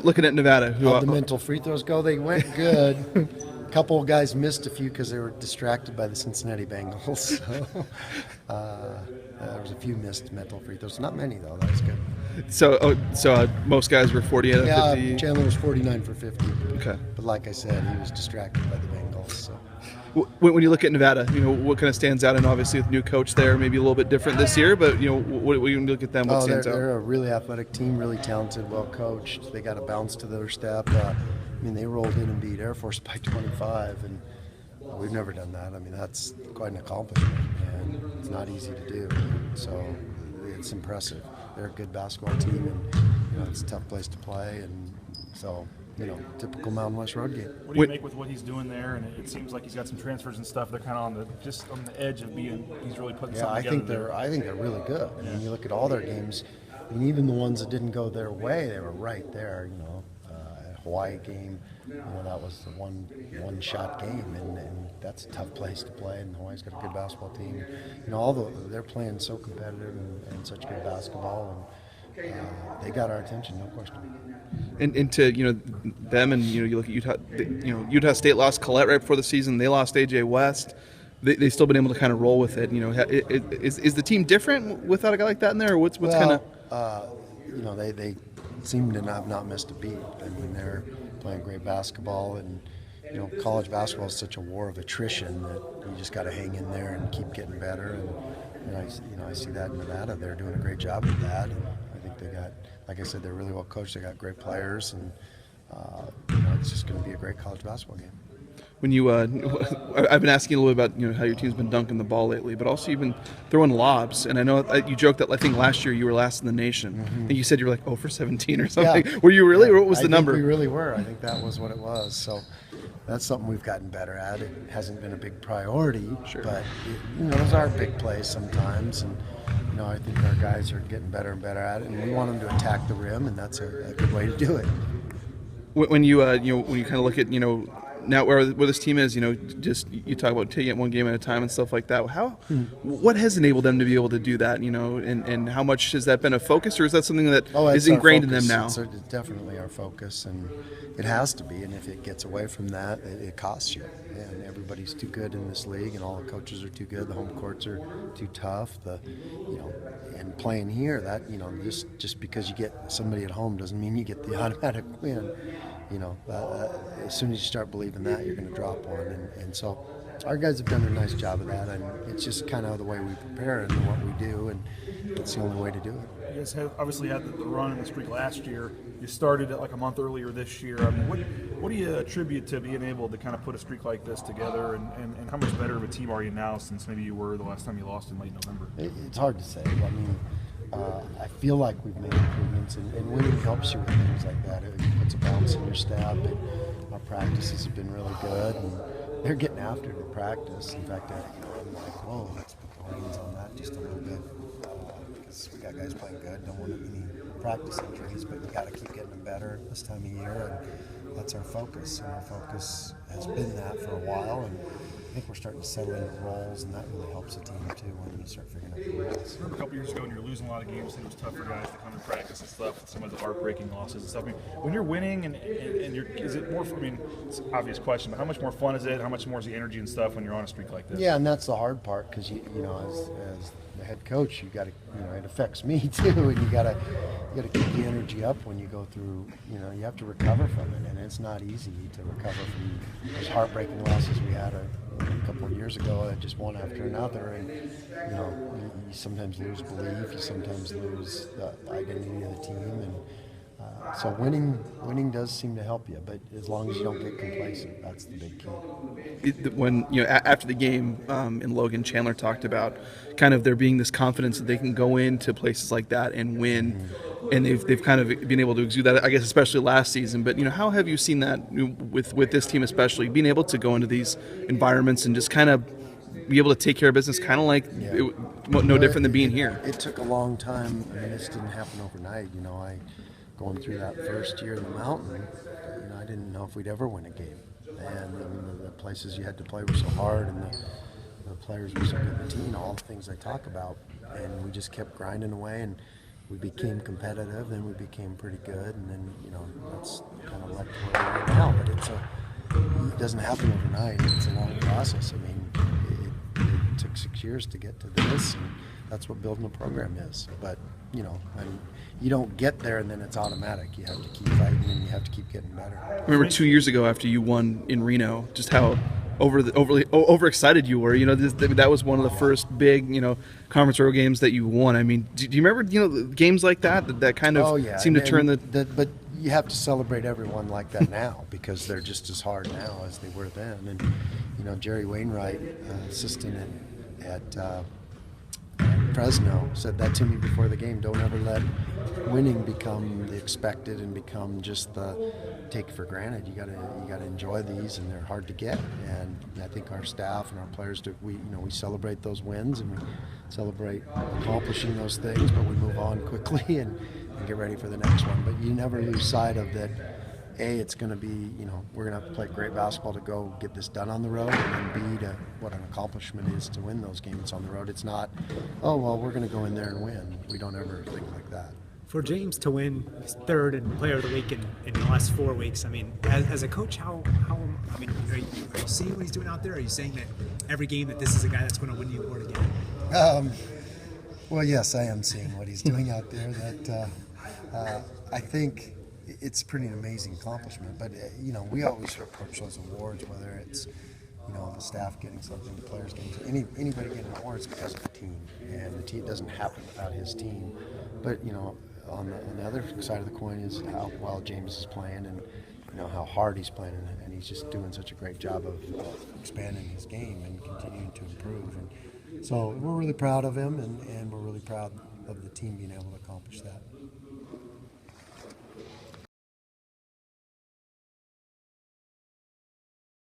looking at Nevada, How'd the mental free throws go? They went good. A couple of guys missed a few because they were distracted by the Cincinnati Bengals. So there was a few missed mental free throws. Not many, though. That was good. So most guys were 48 out of 50. Yeah, Chandler was 49 for 50. Okay. But like I said, he was distracted by the Bengals. So. When you look at Nevada, what kind of stands out? And obviously, with new coach there, maybe a little bit different this year. But when you look at them, what stands out? They're a really athletic team, really talented, well coached. They got a bounce to their step. They rolled in and beat Air Force by 25, and we've never done that. That's quite an accomplishment, and it's not easy to do. So it's impressive. They're a good basketball team, and it's a tough place to play, and so. Typical Mountain West road game. What do you make with what he's doing there? And it seems like he's got some transfers and stuff. They're kind of on the edge of being. He's really putting something together. I think they're really good. You look at all their games. Even the ones that didn't go their way, they were right there. Hawaii game, that was the one shot game, and that's a tough place to play. And Hawaii's got a good basketball team. They're playing so competitive and such good basketball, and they got our attention, no question. And to them, and you look at Utah. Utah State lost Collette right before the season. They lost AJ West. They still been able to kind of roll with it. Is the team different without a guy like that in there, or what's kind of? They seem to have not missed a beat. They're playing great basketball, and college basketball is such a war of attrition that you just got to hang in there and keep getting better. And I see that in Nevada. They're doing a great job with that. And I think they got, like I said, they're really well coached. They got great players, and it's just going to be a great college basketball game. When I've been asking you a little bit about how your team's been dunking the ball lately, but also you've been throwing lobs. And I know you joked that I think last year you were last in the nation. Mm-hmm. And you said you were like 0 for 17 or something. Yeah. Were you really? Yeah. Or what was the number? We really were. I think that was what it was. So that's something we've gotten better at. It hasn't been a big priority, sure. But those are big plays sometimes, and I think our guys are getting better and better at it, and we want them to attack the rim, and that's a good way to do it. When you when you kind of look at now where this team is, just you talk about taking it one game at a time and stuff like that. What has enabled them to be able to do that? And how much has that been a focus, or is that something that is ingrained in them now? It's definitely our focus, and it has to be. And if it gets away from that, it costs you. And everybody's too good in this league, and all the coaches are too good. The home courts are too tough. And playing here, that just because you get somebody at home doesn't mean you get the automatic win. As soon as you start believing that, you're going to drop one. And so our guys have done a nice job of that, and it's just kind of the way we prepare and what we do, and it's the only way to do it. You guys obviously had the run and the streak last year. You started it like a month earlier this year. What do you attribute to being able to kind of put a streak like this together, and how much better of a team are you now since maybe you were the last time you lost in late November? It's hard to say. I feel like we've made improvements, and winning helps you with things like that. It puts a bounce in your step. Our practices have been really good, and they're getting after it in practice. In fact, I'm like, whoa, let's put the reins on that just a little bit, because we got guys playing good. Don't want any practice injuries, but we got to keep getting them better this time of year, and that's our focus. And our focus has been that for a while, and I think we're starting to settle into roles, and that really helps the team too when you start figuring out the roles. I remember a couple years ago when you were losing a lot of games, and it was tough for guys to come and practice and stuff, some of the heartbreaking losses and stuff. When you're winning, and is it more? It's an obvious question, but how much more fun is it? How much more is the energy and stuff when you're on a streak like this? Yeah, and that's the hard part, because as the head coach, you got to, it affects me too, and you got to keep the energy up when you go through. You have to recover from it, and it's not easy to recover from those heartbreaking losses we had a couple of years ago, just one after another, and you sometimes lose belief, you sometimes lose the identity of the team, and so winning does seem to help you, but as long as you don't get complacent, that's the big key. When after the game in Logan, Chandler talked about kind of there being this confidence that they can go into places like that and win. Mm-hmm. And they've kind of been able to exude that, I guess, especially last season. But how have you seen that with this team, especially being able to go into these environments and just kind of be able to take care of business, kind of like different than being here? It took a long time. This didn't happen overnight. Going through that first year in the mountain, I didn't know if we'd ever win a game. And the places you had to play were so hard, and the players were so good. The team, all the things I talk about, and we just kept grinding away, and we became competitive, then we became pretty good, and then it doesn't happen overnight. It's a long process. I mean, it took 6 years to get to this, and that's what building a program is. But you don't get there and then it's automatic. You have to keep fighting and you have to keep getting better. I remember 2 years ago after you won in Reno, just how overexcited you were. That was one of the first big, conference road games that you won. I mean, do you remember, games like that kind of seemed to turn But you have to celebrate everyone like that now because they're just as hard now as they were then. And Jerry Wainwright, assistant at Fresno, said that to me before the game. Don't ever let winning become the expected and become just the take for granted. You gotta enjoy these, and they're hard to get. And I think our staff and our players we celebrate those wins and we celebrate accomplishing those things, but we move on quickly and get ready for the next one. But you never lose sight of that. It's going to be, we're going to have to play great basketball to go get this done on the road, and then B, to what an accomplishment is to win those games on the road. It's not, we're going to go in there and win. We don't ever think like that. For James to win his third and Player of the Week in the last 4 weeks, I mean, as a coach, are you seeing what he's doing out there? Are you saying that every game that this is a guy that's going to win the award again? Well, yes, I am seeing what he's doing out there. That I think it's pretty an amazing accomplishment. But we always approach those awards, whether it's the staff getting something, the players getting something, anybody getting awards because of the team, and the team doesn't happen without his team. But on the other side of the coin is how well James is playing, and how hard he's playing, and he's just doing such a great job of expanding his game and continuing to improve. And so we're really proud of him, and we're really proud of the team being able to accomplish that.